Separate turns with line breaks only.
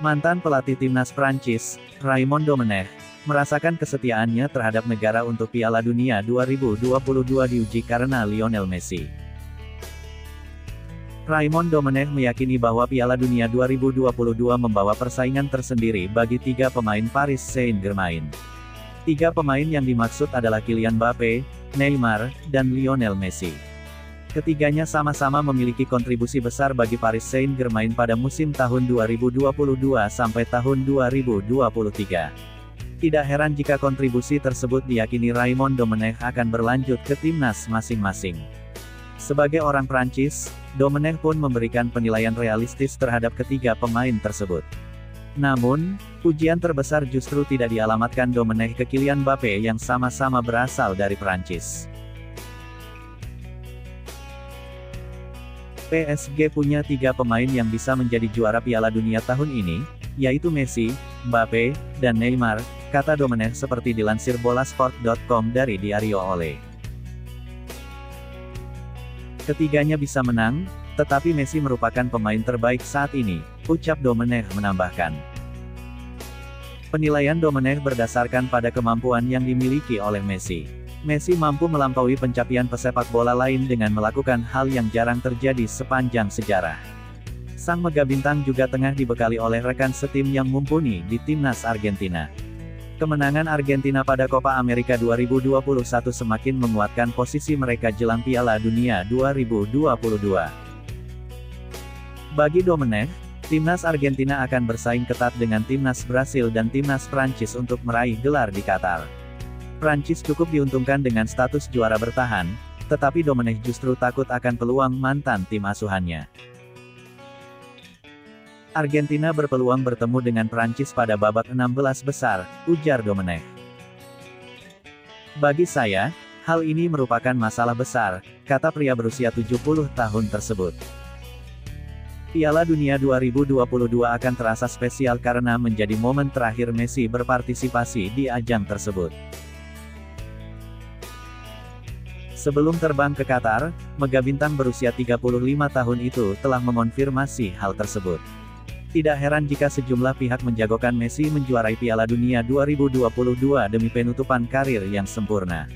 Mantan pelatih timnas Prancis, Raymond Domenech, merasakan kesetiaannya terhadap negara untuk Piala Dunia 2022 diuji karena Lionel Messi. Raymond Domenech meyakini bahwa Piala Dunia 2022 membawa persaingan tersendiri bagi tiga pemain Paris Saint-Germain. Tiga pemain yang dimaksud adalah Kylian Mbappe, Neymar, dan Lionel Messi. Ketiganya sama-sama memiliki kontribusi besar bagi Paris Saint-Germain pada musim tahun 2022 sampai tahun 2023. Tidak heran jika kontribusi tersebut diyakini Raymond Domenech akan berlanjut ke timnas masing-masing. Sebagai orang Prancis, Domenech pun memberikan penilaian realistis terhadap ketiga pemain tersebut. Namun, pujian terbesar justru tidak dialamatkan Domenech ke Kylian Mbappe yang sama-sama berasal dari Prancis. PSG punya tiga pemain yang bisa menjadi juara Piala Dunia tahun ini, yaitu Messi, Mbappe, dan Neymar, kata Domenech seperti dilansir bolasport.com dari Diario Ole. Ketiganya bisa menang, tetapi Messi merupakan pemain terbaik saat ini, ucap Domenech menambahkan. Penilaian Domenech berdasarkan pada kemampuan yang dimiliki oleh Messi. Messi mampu melampaui pencapaian pesepak bola lain dengan melakukan hal yang jarang terjadi sepanjang sejarah. Sang megabintang juga tengah dibekali oleh rekan setim yang mumpuni di timnas Argentina. Kemenangan Argentina pada Copa America 2021 semakin menguatkan posisi mereka jelang Piala Dunia 2022. Bagi Domenech, timnas Argentina akan bersaing ketat dengan timnas Brasil dan timnas Prancis untuk meraih gelar di Qatar. Prancis cukup diuntungkan dengan status juara bertahan, tetapi Domenech justru takut akan peluang mantan tim asuhannya. Argentina berpeluang bertemu dengan Prancis pada babak 16 besar, ujar Domenech. Bagi saya, hal ini merupakan masalah besar, kata pria berusia 70 tahun tersebut. Piala Dunia 2022 akan terasa spesial karena menjadi momen terakhir Messi berpartisipasi di ajang tersebut. Sebelum terbang ke Qatar, megabintang berusia 35 tahun itu telah mengonfirmasi hal tersebut. Tidak heran jika sejumlah pihak menjagokan Messi menjuarai Piala Dunia 2022 demi penutupan karir yang sempurna.